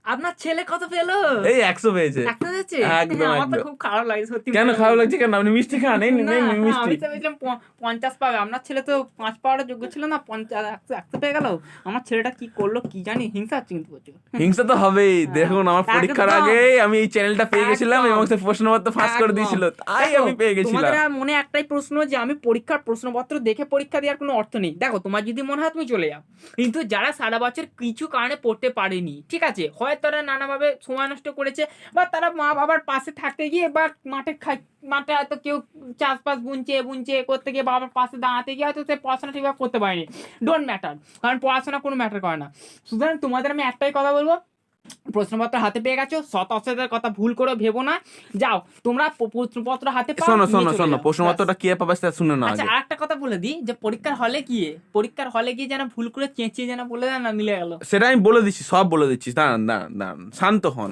আপনার ছেলে কত পেলো? এই 100 পেয়েছে। একটা পেয়েছে? একদম আমার তো একদম। খুব খারাপ লাগে সত্যি। কেন খারাপ লাগছে কেন? আপনি মিষ্টি খান, এই নিন, না এই নিন আমি মিষ্টি। তো ভেবেছিলাম 50 পাবে, আপনার ছেলে তো 5 পাওয়ার যোগ্য ছিল না, 50 100 পেয়ে গেল। আমার ছেলেটা কি করলো কি জানি, হিংসা হচ্ছে কিন্তু প্রচুর। হিংসা তো হবেই। দেখুন আমার পরীক্ষার একদম। আগে আমি এই চ্যানেলটা পেয়ে গেছিলাম একদম। এবং সে প্রশ্নপত্র ফাঁস করে একদম। দিয়েছিল, তাই দেখো, আমি পেয়ে গেছিলাম। তোমাদের আর মনে একটাই প্রশ্ন যে আমি পরীক্ষার প্রশ্নপত্র দেখে পরীক্ষা দেওয়ার কোনো অর্থ নেই। দেখো, তোমার যদি মনে হয় তুমি চলে যাও, কিন্তু যারা সারা বছর কিছু কারণে পড়তে পারেনি, ঠিক আছে, হয় তারা নানাভাবে সময় নষ্ট করেছে, বা তারা মা বাবার পাশে থাকতে গিয়ে, বা মাঠে হয়তো কেউ চাষবাস বুনছে করতে গিয়ে বাবার পাশে দাঁড়াতে গিয়ে হয়তো সে পড়াশোনা ঠিকভাবে করতে পারেনি। ডোন্ট ম্যাটার, কারণ পড়াশোনা কোনো ম্যাটার করে না। সুতরাং তোমাদের আমি একটাই কথা বলবো, প্রশ্নপত্র হাতে পেয়ে গেছো, শত অসতের কথা ভুল করে ভেবো না। যাও তোমরা প্রশ্নপত্র হাতে পাও, শোনো নিয়ে শোনো চলে শোনো, যাও। প্রশ্নপত্রটা কি পাবে সেটা শুনে নাও আচ্ছা, আগে। আরেকটা কথা বলে দিই, যে পরীক্ষার হলে গিয়ে যেন ভুল করে চেঁচিয়ে যেন বলে দেন না, মিলে গেল। সেটা আমি বলে দিচ্ছি, সব বলে দিচ্ছি, দাঁড়ান দাঁড়ান দাঁড়ান, শান্ত হন।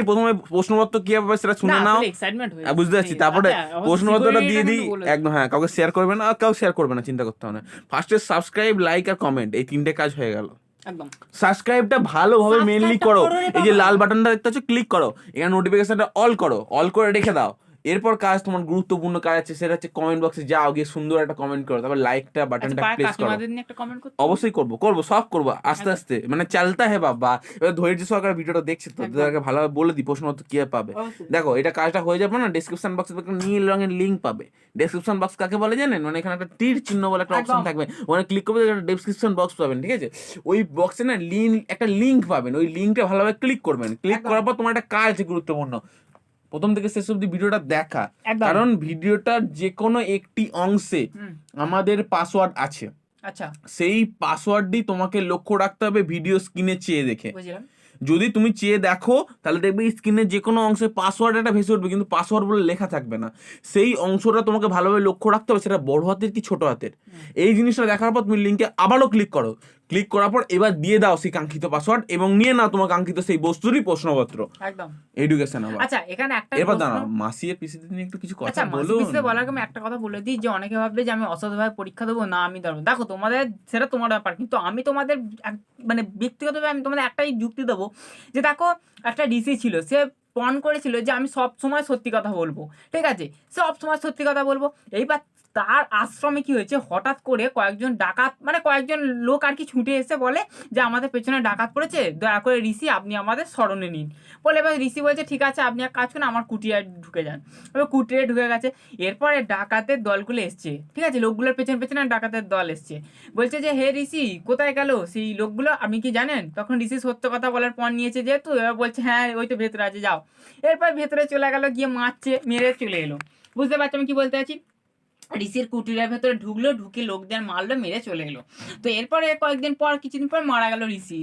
প্রথমে প্রশ্নপত্র কি পাবে সেটা না, শুনে নাও। আসলে এক্সাইটমেন্ট হয়ে বুঝতে পারছি, যাচ্ছে। তারপরে আচ্ছা, অবশ্য প্রশ্নপত্রটা security দিয়ে টা দিই। কিন্তু বলে একদম, হ্যাঁ, কাউকে শেয়ার করবে না, আর কাউ শেয়ার করবে না, চিন্তা করতে হবে না। ফার্স্টে সাবস্ক্রাইব, লাইক আর কমেন্ট, এই 3টে কাজ হয়ে গেল। একদম। সাবস্ক্রাইবটা ভালোভাবে মেনলি সাবস্ক্রাইবটা করো। করো রে এই যে বাবা। লাল বাটনটা দেখতে হচ্ছে, ক্লিক করো, এখানে নোটিফিকেশনটা অল করো, অল করে রেখে দাও। এরপর কাজ, তোমার গুরুত্বপূর্ণ কাজ আছে, সেটা হচ্ছে কমেন্ট বক্সে যাও, গিয়ে সুন্দর একটা কমেন্ট করো, তারপর লাইকটা আচ্ছা, বাটনটা পাড়ার প্রেস করো। কাকিমাদের নিয়ে একটা কমেন্ট করতে। অবশ্যই করবো করবো, সব করবো আস্তে একদম। আস্তে, মানে চালতা হে বাবা। এবার ধৈর্য সহকারে ভিডিওটা দেখছে তো, একদম। তাদেরকে ভালোভাবে বলে দিই প্রশ্নপত্র কি পাবে। অবশ্যই। দেখো, এটা কাজটা হয়ে যাবে না, ডেসক্রিপশন বক্সে একটা নীল রঙের লিঙ্ক পাবে। ডেসক্রিপশন বক্স কাকে বলে জানেন? মানে এখানে একটা তীর চিহ্ন বলে একটা অপশন একদম। থাকবে, ওখানে ক্লিক করবে, একটা ডেসক্রিপশন বক্স পাবেন, ঠিক আছে? ওই বক্সে না একটা লিঙ্ক পাবেন, ওই লিঙ্কটা ভালোভাবে ক্লিক করবেন। ক্লিক একদম। করার পর তোমার একটা কাজ আছে গুরুত্বপূর্ণ, প্রথম থেকে শেষ অবধি ভিডিওটা দেখা। একদম। কারণ ভিডিওটার যে কোনো একটি অংশে হুম। আমাদের পাসওয়ার্ড আছে। আচ্ছা, সেই পাসওয়ার্ডটি তোমাকে লক্ষ্য রাখতে হবে ভিডিও স্ক্রিনে চেয়ে দেখে। বুঝলাম। যদি তুমি চেয়ে দেখো, তাহলে দেখবে স্ক্রিনে যে কোনো অংশে পাসওয়ার্ড একটা ভেসে উঠবে, কিন্তু পাসওয়ার্ড বলে লেখা থাকবে না। সেই অংশটা তোমাকে ভালোভাবে লক্ষ্য রাখতে হবে, সেটা বড় হাতের কি ছোট হাতের। এই জিনিসটা দেখার পর তুমি লিঙ্কে আবারও ক্লিক করো। ক্লিক করার পর এবার দিয়ে দাও সেই কাঙ্ক্ষিত পাসওয়ার্ড, এবং নিয়ে নাও তোমার কাঙ্ক্ষিত সেই বস্তুরই প্রশ্নপত্র। একদম। এডুকেশন আবার। আচ্ছা, এখানে একটা এবার প্রশ্ন। দাঁড়াও, মাসি এর পিসিতে নিয়ে একটু কিছু কথা আচ্ছা, বলুন। মাসিপিসে বলার আগে আমি একটা কথা বলে দিই, যে অনেকে ভাববে যে আমি অসৎভাবে পরীক্ষা দেবো, না আমি দেবো। দেখো, তোমাদের সেটা তোমার ব্যাপার, কিন্তু আমি তোমাদের মানে ব্যক্তিগতভাবে আমি তোমাদের একটাই যুক্তি দেবো, যে দেখো, একটা ডিসি ছিল, সে পণ করেছিল যে আমি সব সময় সত্যি কথা বলবো, ঠিক আছে, সব সময় সত্যি কথা বলবো। এইবার তার আশ্রমে কি হয়েছে, হঠাৎ করে কয়েকজন ডাকাত, মানে কয়েকজন লোক আর কি ছুটে এসে বলে যে আমাদের পেছনে ডাকাত পড়েছে, দয়া করে ঋষি আপনি আমাদের স্মরণে নিন। বলে এবার ঋষি বলছে ঠিক আছে, আপনি এক কাজ করুন, আমার কুটিয়ায় ঢুকে যান। এবার কুটিরে ঢুকে গেছে। এরপরে ডাকাতের দলগুলো এসছে, ঠিক আছে, লোকগুলোর পেছনে পেছনে ডাকাতের দল এসছে, বলছে যে হে ঋষি, কোথায় গেল সেই লোকগুলো, আপনি কি জানেন? তখন ঋষি সত্য কথা বলার পর নিয়েছে যেহেতু, এবার বলছে হ্যাঁ ওই তো ভেতরে আছে, যাও। এরপর ভেতরে চলে গেল, গিয়ে মারছে, মেরে চলে এলো। বুঝতে পারছো আমি কি বলতে চাইছি? ঋষির কুটিরের ভেতরে ঢুকলো, ঢুকে লোকদের মারলো, মেরে চলে এলো। তো এরপরে কিছুদিন পর মারা গেল ঋষি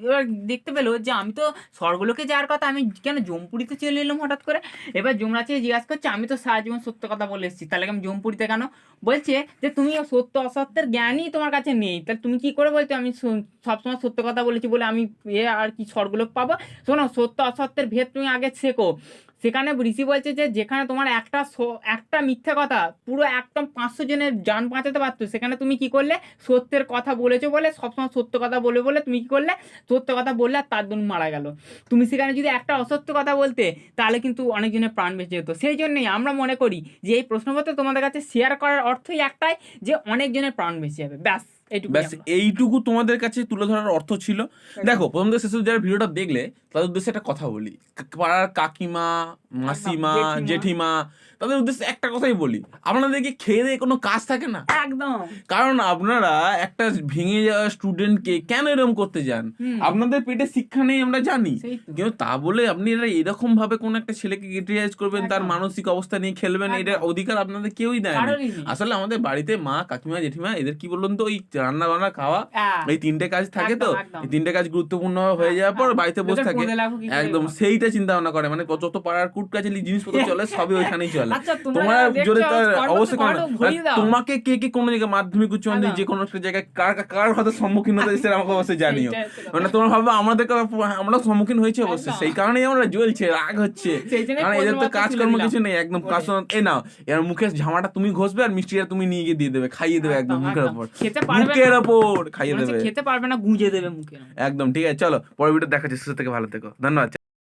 এবার দেখতে পেলো যে আমি তো স্বর্গলোকে যাওয়ার কথা, আমি কেন জমপুরিতে চলে এলাম হঠাৎ করে। এবার যমরাজকে জিজ্ঞাসা করছে, আমি তো সারা জীবন সত্য কথা বলে এসেছি, তাহলে আমি জমপুরিতে কেন? বলছে যে তুমি সত্য অসত্যের জ্ঞানই তোমার কাছে নেই, তাহলে তুমি কি করে বলছো আমি সবসময় সত্য কথা বলেছি বলে আমি আর কি স্বর্গলোক পাবো? শোনো, সত্য অসত্যের ভেদ তুমি আগে শেখো। সেখানে ঋষি বলছে যে যেখানে তোমার একটা মিথ্যা কথা পুরো একদম 500 জনের জান বাঁচাতে পারতো, সেখানে তুমি কি করলে? সত্যের কথা বলেছো বলে, সবসময় সত্য কথা বলে বলে তুমি কি করলে? সত্য কথা বললে, আর তার জন্য মারা গেল। তুমি সেখানে যদি একটা অসত্য কথা বলতে, তাহলে কিন্তু অনেকজনের প্রাণ বেঁচে যেত। সেই জন্যই আমরা মনে করি যে এই প্রশ্নপত্র তোমাদের কাছে শেয়ার করার অর্থই একটাই, যে অনেকজনের প্রাণ বেঁচে যাবে, ব্যাস এইটুকুই। ব্যাস এইটুকু তোমাদের কাছে তুলে ধরার অর্থ ছিল। দেখো, প্রথম থেকে শেষ অবধি যারা ভিডিওটা দেখলে, তাদের উদ্দেশ্যে একটা কথা বলি। পাড়ার কাকিমা, মাসিমা, জেঠিমা, তাদের উদ্দেশ্যে একটা কথাই বলি, আপনাদেরকে খেয়ে দিয়ে কোনো কাজ থাকে না। একদম। কারণ আপনারা একটা ভেঙে যাওয়া স্টুডেন্টকে কেন এরকম করতে যান? আপনাদের পেটে শিক্ষা নেই আমরা জানি, কিন্তু তা বলে আপনি এরকম ভাবে কোন একটা ছেলেকে ক্রিটিসাইজ করবেন, তার মানসিক অবস্থা নিয়ে খেলবেন, এটা অধিকার আপনাদের কেউই দেয় না। আসলে আমাদের বাড়িতে মা, কাকিমা, জেঠিমা, এদের কি বলুন তো, ওই রান্না বান্না, খাওয়া, এই 3টে কাজ থাকে। তো এই 3টে কাজ গুরুত্বপূর্ণ হয়ে যাওয়ার পর বাড়িতে বসে থাকে, একদম সেইটা চিন্তা ভাবনা করে, মানে যত পাড়ার কোর্ট কাছারি জিনিসপত্র চলে সবই ওইখানেই চলে। আচ্ছা, তোমরা তোমার দেখছো, জোরে তার করবো তো অবশ্যই করো, ঘুরিয়ে দাও। তোমাকে কে কে কোনো জায়গায় মাধ্যমিক উচ্চ মাধ্যমিক যে কোনো একটা জায়গায় কার হয়তো সম্মুখীন হতে সেটা আমাকে অবশ্যই জানিও। সেইটাই হচ্ছে কথা। মানে তোমার ভাবে আমাদের আমরা সম্মুখীন হয়েছে অবশ্যই, একদম। সেই কারণেই আমরা জ্বলছে, রাগ হচ্ছে, সেই জন্যই কারণ এদের তো প্রথমবার কাজকর্ম তুলে দিলাম। কিছু নেই, একদম কাজ এই নাও এর মুখের ঝামাটা তুমি ঘষবে আর মিষ্টিটা তুমি নিয়ে গিয়ে দিয়ে দেবে, খাইয়ে দেবে একদম মুখের ওপর, খেতে পারবে মুখের না, ওপর খাইয়ে মনে হচ্ছে দেবে খেতে পারবে না, গুঁজে দেবে মুখে। একদম। ঠিক আছে, চলো পরের ভিডিও দেখাচ্ছি, সুস্থ থেকে ভালো থেকো, ধন্যবাদ।